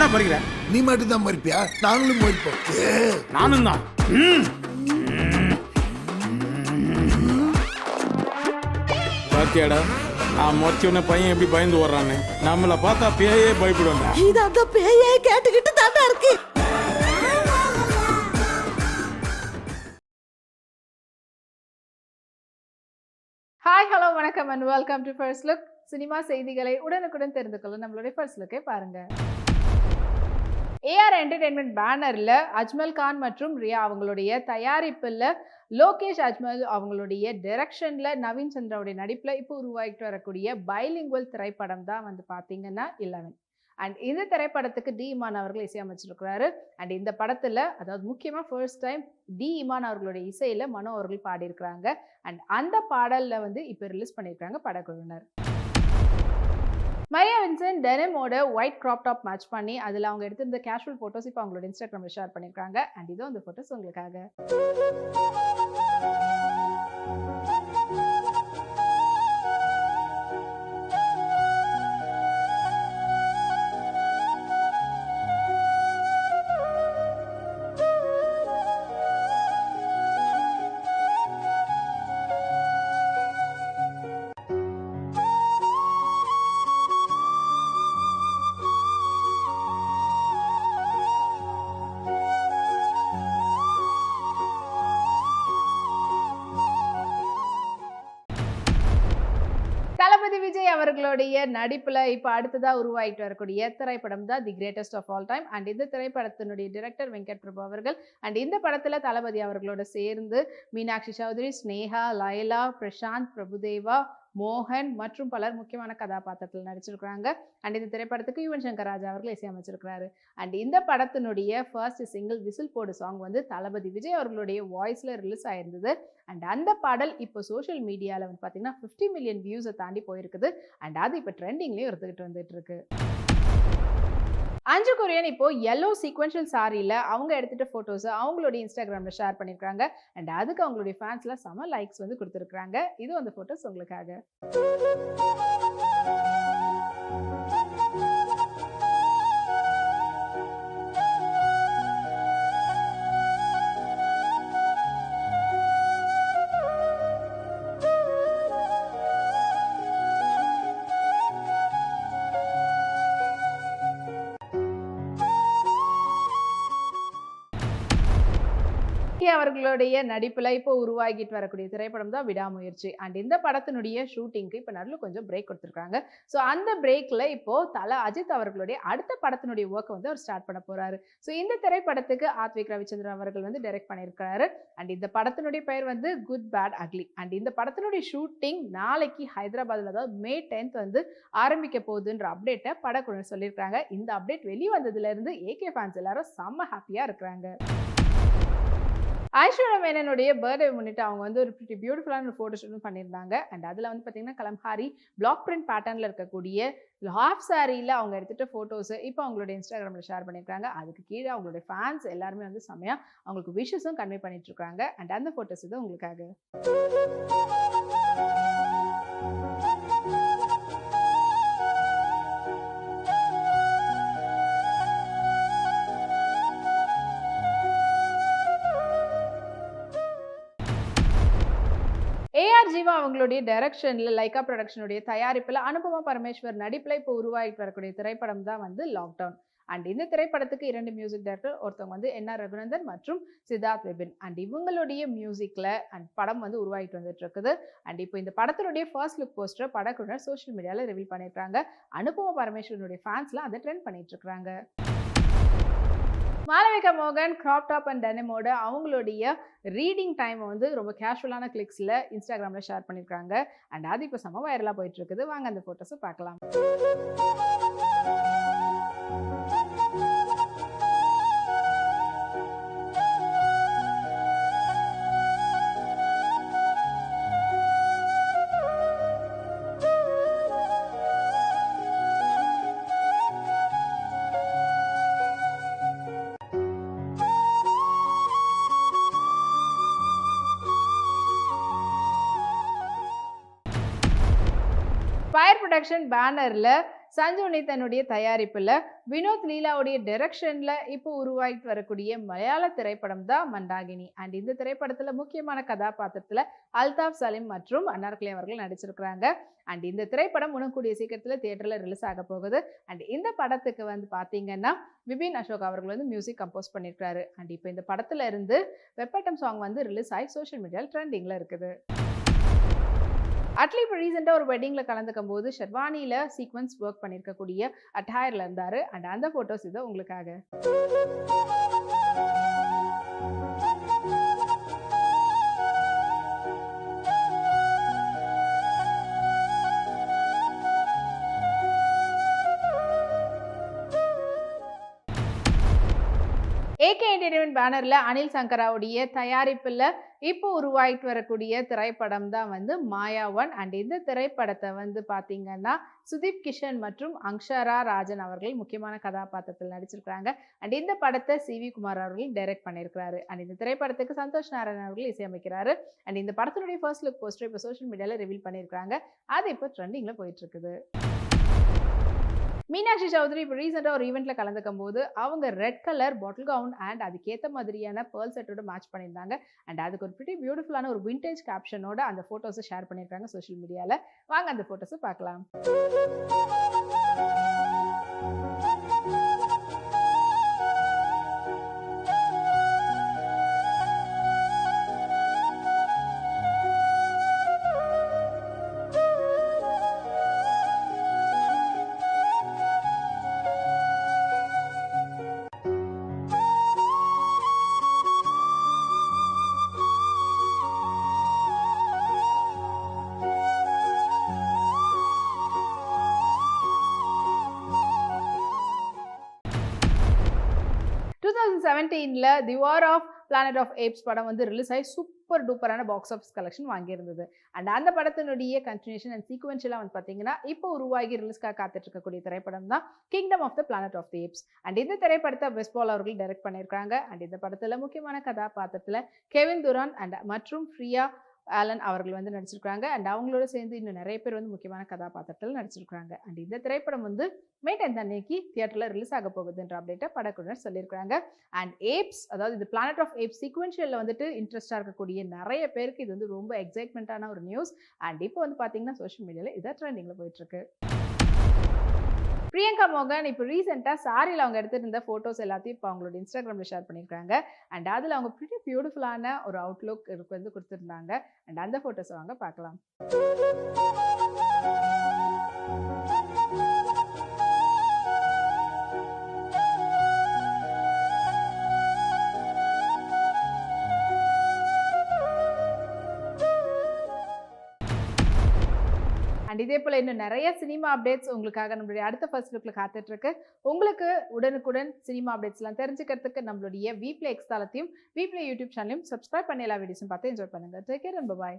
ஏடா பறிக்கிற? நீ மட்டும் தான் மறிப்பியா? நாங்களும் மறிப்போம். நானும் தான். பாத்தியாடா, நான் மொச்சோன்ன பையன் எப்படி பயந்து ஓடுறான்னு. நம்மளை பார்த்தா பேயே பயப்படுவாங்க. இது அந்த பேயே கேட்டுக்கிட்டு தாண்டா இருக்கு. ஹாய், ஹலோ, வணக்கம் and welcome to first look. Cinema செய்திகளை உடனுக்குடன் தெரிந்து கொள்ள நம்மளுடைய ஃபர்ஸ்ட் லுக்கை பாருங்க. ஏஆர் என்டர்டெயின்மெண்ட் பேனரில் அஜ்மல் கான் மற்றும் ரியா அவங்களுடைய தயாரிப்பில் லோகேஷ் அஜ்மல் அவங்களுடைய டைரக்ஷனில் நவீன் சந்திராவுடைய நடிப்பில் இப்போ உருவாகிட்டு வரக்கூடிய பைலிங்குவல் திரைப்படம் தான் வந்து பார்த்தீங்கன்னா 11. அண்ட் இந்த திரைப்படத்துக்கு டி இமான் அவர்கள் இசையமைச்சிருக்கிறாரு. அண்ட் இந்த படத்தில், அதாவது முக்கியமாக ஃபர்ஸ்ட் டைம் டி இமான் அவர்களுடைய இசையில் மனோ அவர்கள் பாடியிருக்கிறாங்க. அண்ட் அந்த பாடலில் வந்து இப்போ ரிலீஸ் பண்ணியிருக்காங்க படக்குழுவினர். மரியா வின்சென்ட் டெனிமோட ஒயிட் கிராப் டாப் மேட்ச் பண்ணி அதில் அவங்க எடுத்திருந்த கேஷுவல் ஃபோட்டோஸ் இப்போ அவங்களோட இன்ஸ்டாகிராமில் ஷேர் பண்ணியிருக்காங்க. அண்ட் இதோ அந்த ஃபோட்டோஸ் உங்களுக்காக. தளபதி விஜய் அவர்களுடைய நடிப்புல இப்ப அடுத்ததா உருவாகிட்டு வரக்கூடிய திரைப்படம் தான் the greatest of all time. And இந்த திரைப்படத்தினுடைய டைரக்டர் வெங்கட் பிரபு அவர்கள். அண்ட் இந்த படத்துல தளபதி அவர்களோட சேர்ந்து மீனாட்சி சௌத்ரி, ஸ்னேகா, லைலா, பிரசாந்த், பிரபுதேவா, மோகன் மற்றும் பலர் முக்கியமான கதாபாத்திரத்தில் நடிச்சிருக்கிறாங்க. அண்ட் இந்த திரைப்படத்துக்கு யுவன் சங்கர் ராஜா அவர்கள் இசையமைச்சிருக்கிறாரு. அண்ட் இந்த படத்தினுடைய ஃபர்ஸ்ட் சிங்கிள் விசில் போடு சாங் வந்து தளபதி விஜய் அவர்களுடைய வாய்ஸ்ல ரிலீஸ் ஆயிருந்தது. அண்ட் அந்த பாடல் இப்போ சோஷியல் மீடியாவில் வந்து பார்த்தீங்கன்னா 50 மில்லியன் வியூஸை தாண்டி போயிருக்குது. அண்ட் அது இப்போ ட்ரெண்டிங்லேயும் இருந்துகிட்டு வந்துட்டு இருக்கு. அஞ்சு கொரியன் இப்போ yellow சீக்வென்ஷியல் சாரியில் அவங்க எடுத்துகிட்ட ஃபோட்டோஸை அவங்களுடைய இன்ஸ்டாகிராமில் ஷேர் பண்ணியிருக்காங்க. அண்ட் அதுக்கு அவங்களுடைய ஃபேன்ஸ்லாம் செம லைக்ஸ் வந்து கொடுத்துருக்குறாங்க. இது அந்த ஃபோட்டோஸ் உங்களுக்காக. அவர்களுடைய நடிப்புல இப்போ உருவாகிட்டு வரக்கூடிய திரைப்படம் தான் விடாமுயற்சி. அண்ட் இந்த படத்தினுடைய ஷூட்டிங்க்கு இப்போ நடுவில் கொஞ்சம் பிரேக் கொடுத்துருக்காங்க. ஸோ அந்த பிரேக்ல இப்போ தல அஜித் அவர்களுடைய அடுத்த படத்தினுடைய ஒர்க்கை வந்து அவர் ஸ்டார்ட் பண்ண போறாரு. ஸோ இந்த திரைப்படத்துக்கு ஆத்விக் ரவிச்சந்திரன் அவர்கள் வந்து டைரக்ட் பண்ணியிருக்காரு. அண்ட் இந்த படத்தினுடைய பெயர் வந்து குட் பேட் அக்லி. அண்ட் இந்த படத்தினுடைய ஷூட்டிங் நாளைக்கு ஹைதராபாத்ல, அதாவது May 10th வந்து ஆரம்பிக்க போகுதுன்ற அப்டேட்டை படக்குழு சொல்லியிருக்காங்க. இந்த அப்டேட் வெளியே வந்ததுல இருந்து ஏகே ஃபேன்ஸ் எல்லாரும் செம்ம ஹாப்பியா இருக்கிறாங்க. ஐஸ்வர்யா மேனனுடைய பர்த்டே முன்னிட்டு அவங்க வந்து ஒரு பிரிட்டி பியூட்டிஃபுல்லான ஒரு ஃபோட்டோ ஷூட்டும் பண்ணியிருந்தாங்க. அண்ட் அதில் வந்து பார்த்தீங்கன்னா கலம்ஹாரி பிளாக் பிரிண்ட் பேட்டர்னில் இருக்கக்கூடிய ஹாஃப் சாரியில் அவங்க எடுத்துகிட்ட ஃபோட்டோஸை இப்போ அவங்களுடைய இன்ஸ்டாகிராமில் ஷேர் பண்ணியிருக்காங்க. அதுக்கு கீழே அவங்களுடைய ஃபேன்ஸ் எல்லாருமே வந்து செம்மையாக அவங்களுக்கு விஷஸும் கன்வே பண்ணிட்டுருக்காங்க. அண்ட் அந்த ஃபோட்டோஸ் இது உங்களுக்காக. ஏஆர் ஜீவா அவங்களுடைய டைரக்ஷனில் லைகா ப்ரொடக்ஷனுடைய தயாரிப்பில் அனுபமா பரமேஸ்வர் நடிப்பில் இப்போ உருவாகிட்டு வரக்கூடிய திரைப்படம் தான் வந்து லாக்டவுன். அண்ட் இந்த திரைப்படத்துக்கு 2 மியூசிக் டைரக்டர், ஒருத்தவங்க வந்து NR ரகுநந்தன் மற்றும் சித்தார்த் விபின். அண்ட் இவங்களுடைய மியூசிக்கில் அண்ட் படம் வந்து உருவாகிட்டு வந்துட்டு இருக்குது. அண்ட் இப்போ இந்த படத்தினுடைய ஃபர்ஸ்ட் லுக் போஸ்டர் படக்குழுவினர் சோஷியல் மீடியாவில் ரிவீல் பண்ணியிருக்காங்க. அனுபமா பரமேஸ்வரனுடைய ஃபேன்ஸ்லாம் அதை ட்ரெண்ட் பண்ணிட்டு இருக்காங்க. மாளவிகா மோகன் கிராப் டாப் அண்ட் டெனிமோட அவங்களுடைய ரீடிங் டைமை வந்து ரொம்ப கேஷுவலான கிளிக்ஸில் இன்ஸ்டாகிராமில் ஷேர் பண்ணியிருக்காங்க. அண்ட் அது இப்போ செம வைரலாக போயிட்டு இருக்குது. வாங்க அந்த ஃபோட்டோஸை பார்க்கலாம். ஃபயர் ப்ரொடக்ஷன் பேனரில் சஞ்சு தன்னுடைய தயாரிப்புல வினோத் லீலாவுடைய டைரக்ஷன்ல இப்போ உருவாகிட்டு வரக்கூடிய மலையாள திரைப்படம் தான் மண்டாகினி. அண்ட் இந்த திரைப்படத்துல முக்கியமான கதாபாத்திரத்துல அல்தாஃப் சலீம் மற்றும் அன்னார்கலி அவர்கள் நடிச்சிருக்கிறாங்க. அண்ட் இந்த திரைப்படம் கூடிய சீக்கிரத்துல தியேட்டர்ல ரிலீஸ் ஆக போகுது. அண்ட் இந்த படத்துக்கு பாத்தீங்கன்னா விபின் அசோக் அவர்கள் மியூசிக் கம்போஸ் பண்ணியிருக்காரு. அண்ட் இப்போ இந்த படத்துல இருந்து வெப்பட்டம் சாங் ரிலீஸ் ஆகி சோஷியல் மீடியாவில் ட்ரெண்டிங்ல இருக்குது. அட்லி இப்போ ரீசெண்டாக ஒரு வெட்டிங்கில் கலந்துக்கும் போது ஷெர்வானியில் சீக்வன்ஸ் ஒர்க் பண்ணியிருக்கக்கூடிய அட்டையரில் இருந்தார். அண்ட் அந்த ஃபோட்டோஸ் இது உங்களுக்காக. ஏகே என்டர்டைன்மெண்ட் பேனர்ல அனில் சங்கராவுடைய தயாரிப்புல இப்போ உருவாகிட்டு வரக்கூடிய திரைப்படம் தான் மாயா 1. அண்ட் இந்த திரைப்படத்தை பாத்தீங்கன்னா சுதீப் கிஷன் மற்றும் அக்ஷரா ராஜன் அவர்கள் முக்கியமான கதாபாத்திரத்தில் நடிச்சிருக்காங்க. அண்ட் இந்த படத்தை சிவி குமார் அவர்கள் டைரக்ட் பண்ணியிருக்கிறாரு. அண்ட் இந்த திரைப்படத்துக்கு சந்தோஷ் நாராயணன் அவர்கள் இசையமைக்கிறாரு. அண்ட் இந்த படத்தினுடைய ஃபர்ஸ்ட் லுக் போஸ்டர் இப்போ சோஷியல் மீடியால ரிவீல் பண்ணியிருக்காங்க. அது இப்போ ட்ரெண்டிங்ல போயிட்டு இருக்குது. மீனாட்சி சௌத்ரி இப்போ ரீசெண்டாக ஒரு ஈவெண்ட்டில் கலந்துக்கும் போது அவங்க red colour bottle gown and அதுக்கேற்ற மாதிரியான பேர்ல் செட்டோட மேட்ச் பண்ணியிருந்தாங்க. அண்ட் அதுக்கு ஒரு பிரிட்டி பியூட்டிஃபுல்லான ஒரு விண்டேஜ் கேப்ஷனோட அந்த ஃபோட்டோஸை ஷேர் பண்ணியிருக்காங்க சோஷியல் மீடியாவில். வாங்க அந்த ஃபோட்டோஸை பார்க்கலாம். The war of planet of apes படம் ரிலீஸ் ஆகி சூப்பர் டூப்பரான பாக்ஸ் ஆஃபீஸ் கலெக்ஷன் வாங்கியிருந்தது. அண்ட் அந்த படத்தினுடைய கண்டினியூஷன் அண்ட் சீக்வென்ஷியலாக பார்த்தீங்கன்னா இப்போ உருவாகி ரிலீஸ்க்காக காத்துட்டு இருக்கக்கூடிய திரைப்படம் தான் kingdom of the planet of the apes. And இந்த திரைப்படத்தை வெஸ்பால் அவர்கள் டைரக்ட் பண்ணியிருக்காங்க. அண்ட் இந்த படத்தில் முக்கியமான கதாபாத்திரத்தில் கெவின் துரான் அண்ட் மற்றும் ஃப்ரியா ஆலன் அவர்கள் நடிச்சிருக்காங்க. அண்ட் அவங்களோட சேர்ந்து இன்னும் நிறைய பேர் முக்கியமான கதாபாத்திரத்தில் நடிச்சிருக்காங்க. அண்ட் இந்த திரைப்படம் மே 10 அன்னைக்கு தியேட்டர்ல ரிலீஸ் ஆக போகுதுன்ற அப்டேட்டை படக்குழுவினர் சொல்லியிருக்காங்க. அண்ட் ஏப்ஸ், அதாவது இது பிளானட் ஆஃப் ஏப்ஸ் சீக்வென்ஷியல்ல இன்ட்ரெஸ்டா இருக்கக்கூடிய நிறைய பேருக்கு இது ரொம்ப எக்ஸைட்மெண்ட்டான ஒரு நியூஸ். அண்ட் இப்போ பார்த்தீங்கன்னா சோஷியல் மீடியால இதான் ட்ரெண்டிங்ல போயிட்டு இருக்கு. பிரியங்கா மோகன் இப்போ ரீசெண்டாக சாரியில் அவங்க எடுத்துகிட்டு இருந்த ஃபோட்டோஸ் எல்லாத்தையும் இப்போ அவங்களோட இன்ஸ்டாகிராமில் ஷேர் பண்ணியிருக்காங்க. அண்ட் அதில் அவங்க பிரிட்டி பியூட்டிஃபுல்லான ஒரு அவுட்லுக் கொடுத்துருந்தாங்க. அண்ட் அந்த ஃபோட்டோஸை வாங்க பார்க்கலாம். அண்ட் இதே போல் இன்னும் நிறைய சினிமா அப்டேட்ஸ் உங்களுக்காக நம்மளுடைய அடுத்த ஃபர்ஸ்ட் லுக்கில் காத்துட்டு இருக்கு. உங்களுக்கு உடனுக்குடன் சினிமா அப்டேட்ஸ்லாம் தெரிஞ்சுக்கிறதுக்கு நம்மளுடைய வீப்ளே எக்ஸ் தளத்தையும் வீப்ளே யூடியூப் சேனலையும் சப்ஸ்கிரைப் பண்ணி எல்லா வீடியோஸும் பார்த்து என்ஜாய் பண்ணுங்க. Take care and by.